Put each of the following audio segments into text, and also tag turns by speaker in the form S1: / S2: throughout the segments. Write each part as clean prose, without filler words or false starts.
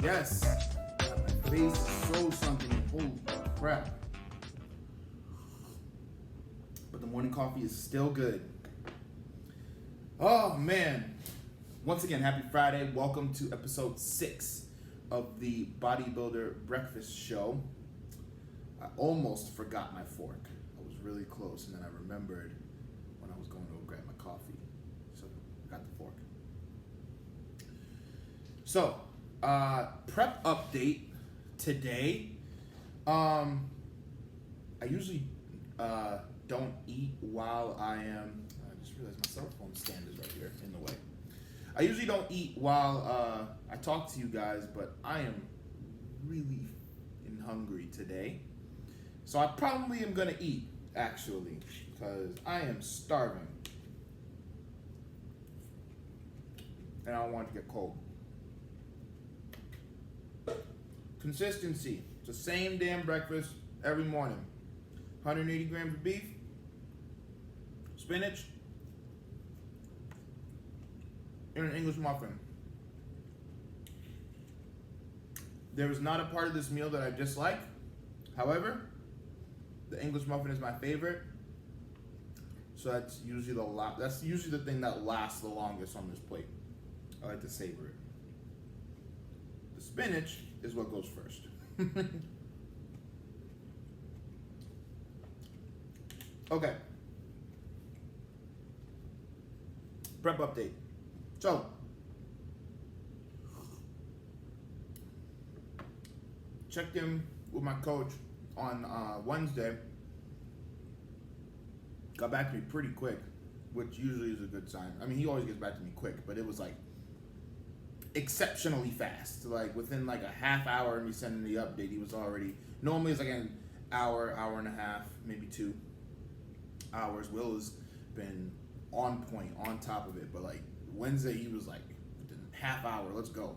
S1: Yes. My face is so sunken. Holy crap. But the morning coffee is still good. Oh man. Once again, happy Friday. Welcome to episode 6 of the Bodybuilder Breakfast Show. I almost forgot my fork. I was really close, and then I remembered when I was going to go grab my coffee. So I got the fork. So, prep update today. I usually don't eat while I am. I just realized my cell phone stand is right here in the way. I usually don't eat while I talk to you guys, but I am really hungry today. So I probably am gonna eat, actually, because I am starving. And I don't want it to get cold. Consistency. It's the same damn breakfast every morning. 180 grams of beef, spinach, and an English muffin. There is not a part of this meal that I dislike. However, the English muffin is my favorite. So that's usually the thing that lasts the longest on this plate. I like to savor it. The spinach is what goes first. Okay. Prep update. So, checked in with my coach on Wednesday. Got back to me pretty quick, which usually is a good sign. I mean, he always gets back to me quick, but it was like exceptionally fast. Like within like a half hour of me sending the update, he was already. Normally it's like an hour, hour and a half, maybe 2 hours. Will has been on point, on top of it, but like Wednesday he was like within half hour, let's go.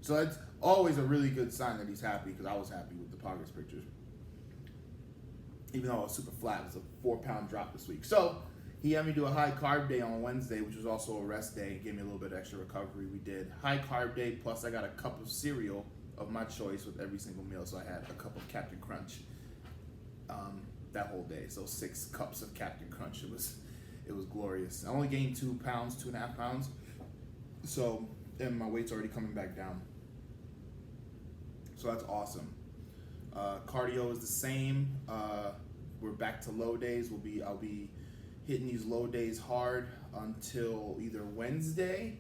S1: So that's always a really good sign that he's happy, because I was happy with the progress pictures. Even though I was super flat, it was a 4-pound drop this week. So he had me do a high carb day on Wednesday, which was also a rest day. Gave me a little bit of extra recovery. We did high carb day, plus I got a cup of cereal of my choice with every single meal. So I had a cup of Captain Crunch that whole day. So 6 cups of Captain Crunch. It was glorious. I only gained 2 pounds, 2.5 pounds. So, and my weight's already coming back down. So that's awesome. Cardio is the same. We're back to low days. I'll be hitting these low days hard until either Wednesday,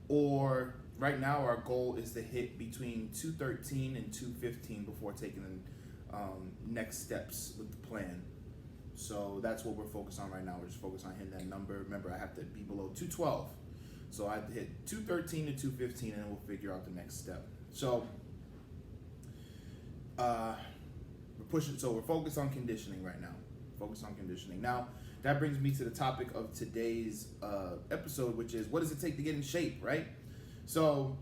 S1: or right now our goal is to hit between 213 and 215 before taking the next steps with the plan. So that's what we're focused on right now. We're just focused on hitting that number. Remember, I have to be below 212. So I have to hit 213 to 215, and then we'll figure out the next step. So we're focused on conditioning right now. Focus on conditioning. Now, that brings me to the topic of today's episode, which is, what does it take to get in shape, right? So,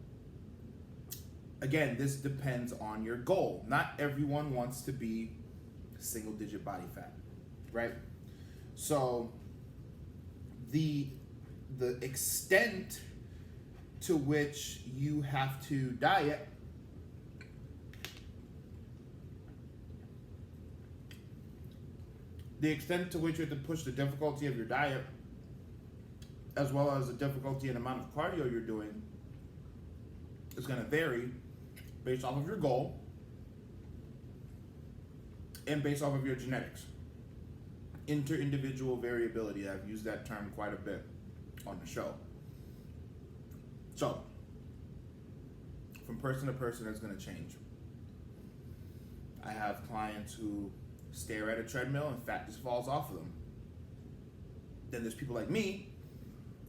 S1: again, this depends on your goal. Not everyone wants to be single-digit body fat, right? So, the extent to which you have to diet the extent to which you have to push the difficulty of your diet, as well as the difficulty and amount of cardio you're doing, is going to vary based off of your goal and based off of your genetics. Inter-individual variability. I've used that term quite a bit on the show. So, from person to person, it's going to change. I have clients who stare at a treadmill and fat just falls off of them. Then there's people like me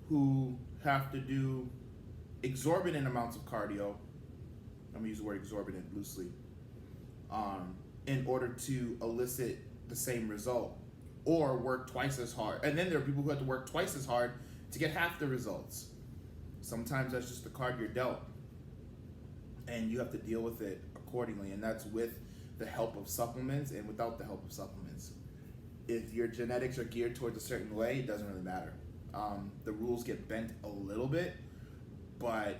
S1: who have to do exorbitant amounts of cardio. I'm gonna use the word exorbitant loosely, in order to elicit the same result, or work twice as hard. And then there are people who have to work twice as hard to get half the results. Sometimes that's just the card you're dealt, and you have to deal with it accordingly, and that's with the help of supplements and without the help of supplements. If your genetics are geared towards a certain way, it doesn't really matter. The rules get bent a little bit, but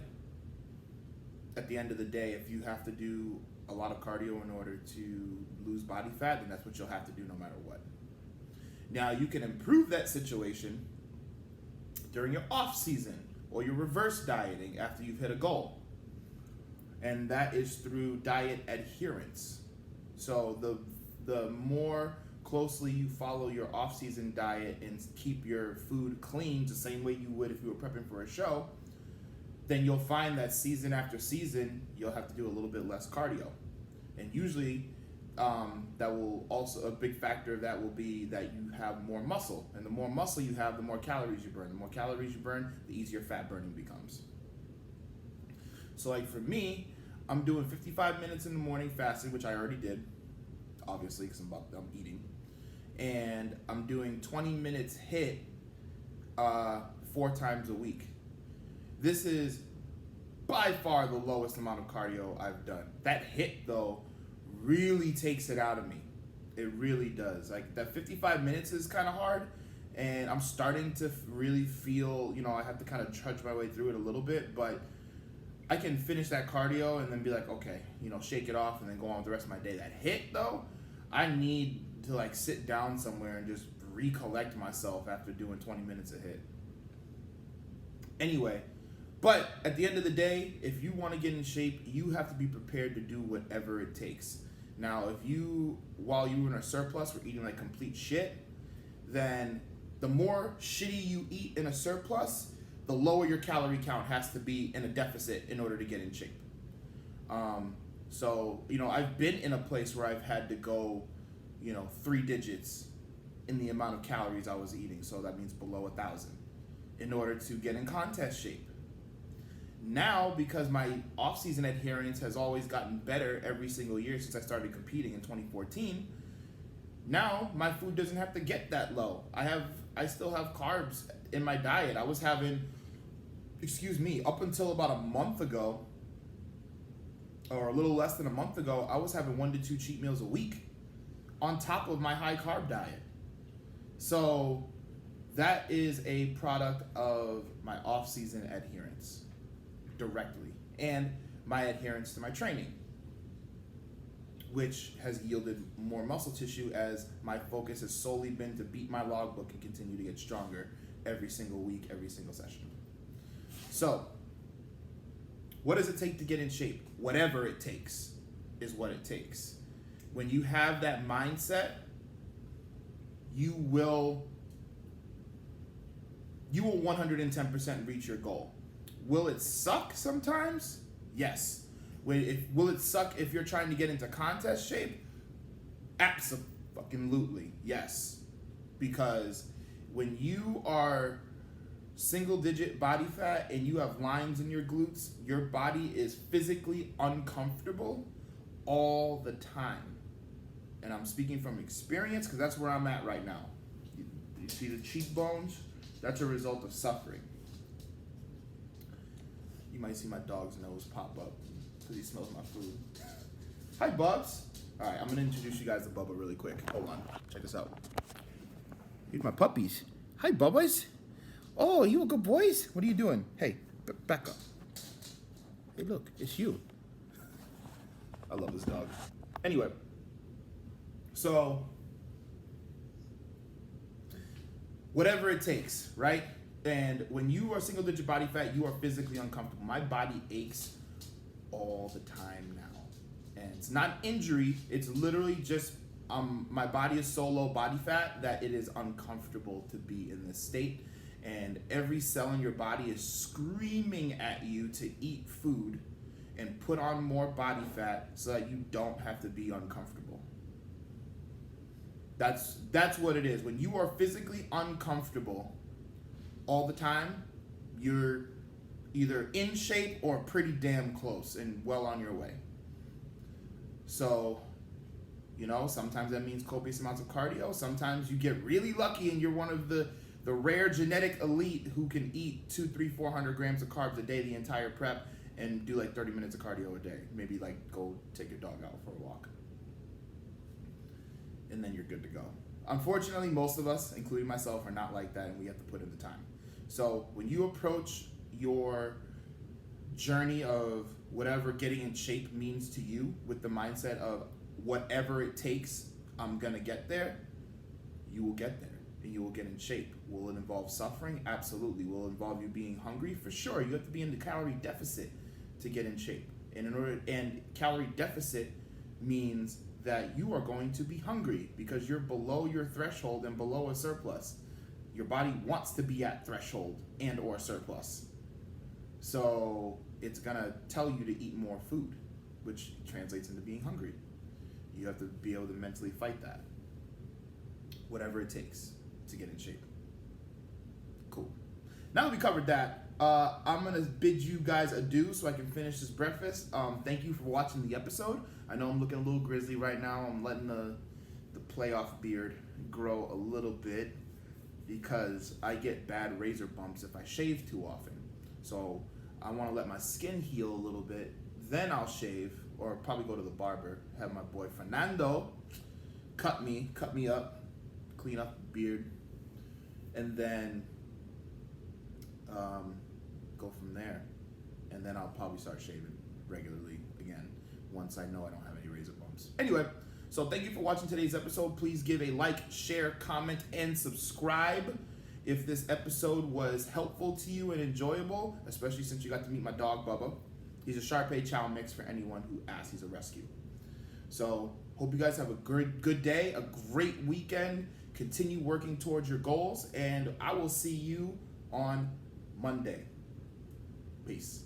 S1: at the end of the day, if you have to do a lot of cardio in order to lose body fat, then that's what you'll have to do no matter what. Now, you can improve that situation during your off season or your reverse dieting after you've hit a goal. And that is through diet adherence. So the more closely you follow your off-season diet and keep your food clean the same way you would if you were prepping for a show, then you'll find that season after season, you'll have to do a little bit less cardio. And usually, that will also, a big factor of that will be that you have more muscle. And the more muscle you have, the more calories you burn. The more calories you burn, the easier fat burning becomes. So like for me, I'm doing 55 minutes in the morning fasting, which I already did, obviously, because I'm eating. And I'm doing 20 minutes HIIT 4 times a week. This is by far the lowest amount of cardio I've done. That HIIT, though, really takes it out of me. It really does. Like, that 55 minutes is kind of hard, and I'm starting to really feel, I have to kind of trudge my way through it a little bit, but I can finish that cardio and then be like, okay, shake it off and then go on with the rest of my day. That HIIT, though, I need to like sit down somewhere and just recollect myself after doing 20 minutes of HIIT. Anyway, but at the end of the day, if you want to get in shape, you have to be prepared to do whatever it takes. Now, if you, while you were in a surplus, were eating like complete shit, then the more shitty you eat in a surplus, the lower your calorie count has to be in a deficit in order to get in shape. So, I've been in a place where I've had to go, 3 digits in the amount of calories I was eating. So that means below 1,000 in order to get in contest shape. Now, because my off-season adherence has always gotten better every single year since I started competing in 2014, now my food doesn't have to get that low. I still have carbs in my diet. I was having, up until about a month ago, or a little less than a month ago, I was having 1 to 2 cheat meals a week on top of my high carb diet. So that is a product of my off-season adherence directly, and my adherence to my training, which has yielded more muscle tissue as my focus has solely been to beat my logbook and continue to get stronger every single week, every single session. So, what does it take to get in shape? Whatever it takes is what it takes. When you have that mindset, you will 110% reach your goal. Will it suck sometimes? Yes. Will it suck if you're trying to get into contest shape? Absolutely, yes. Because when you are single-digit body fat and you have lines in your glutes, your body is physically uncomfortable all the time. And I'm speaking from experience because that's where I'm at right now. You see the cheekbones? That's a result of suffering. You might see my dog's nose pop up because he smells my food. Hi, Bubs. All right, I'm going to introduce you guys to Bubba really quick. Hold on. Check this out. Here's my puppies. Hi, Bubba's. Oh, you a good boys? What are you doing? Hey, back up. Hey, look, it's you. I love this dog. Anyway, so whatever it takes, right? And when you are single digit body fat, you are physically uncomfortable. My body aches all the time now. And it's not injury, it's literally just my body is so low body fat that it is uncomfortable to be in this state. And every cell in your body is screaming at you to eat food and put on more body fat so that you don't have to be uncomfortable. That's what it is. When you are physically uncomfortable all the time, you're either in shape or pretty damn close and well on your way. So, sometimes that means copious amounts of cardio. Sometimes you get really lucky and you're one of the rare genetic elite who can eat 200, 300, 400 grams of carbs a day the entire prep and do like 30 minutes of cardio a day. Maybe like go take your dog out for a walk. And then you're good to go. Unfortunately, most of us, including myself, are not like that, and we have to put in the time. So when you approach your journey of whatever getting in shape means to you, with the mindset of whatever it takes, I'm going to get there, you will get there and you will get in shape. Will it involve suffering? Absolutely. Will it involve you being hungry? For sure. You have to be in the calorie deficit to get in shape. And calorie deficit means that you are going to be hungry because you're below your threshold and below a surplus. Your body wants to be at threshold and or surplus. So it's gonna tell you to eat more food, which translates into being hungry. You have to be able to mentally fight that. Whatever it takes to get in shape. Cool. Now that we covered that, I'm gonna bid you guys adieu so I can finish this breakfast. Thank you for watching the episode. I know I'm looking a little grizzly right now. I'm letting the playoff beard grow a little bit because I get bad razor bumps if I shave too often. So I want to let my skin heal a little bit, then I'll shave, or probably go to the barber, have my boy Fernando cut me up, clean up the beard, and then go from there. And then I'll probably start shaving regularly again once I know I don't have any razor bumps. Anyway, so thank you for watching today's episode. Please give a like, share, comment, and subscribe if this episode was helpful to you and enjoyable, especially since you got to meet my dog, Bubba. He's a Shar-Pei Chow mix for anyone who asks. He's a rescue. So hope you guys have a good day, a great weekend. Continue working towards your goals, and I will see you on Monday. Peace.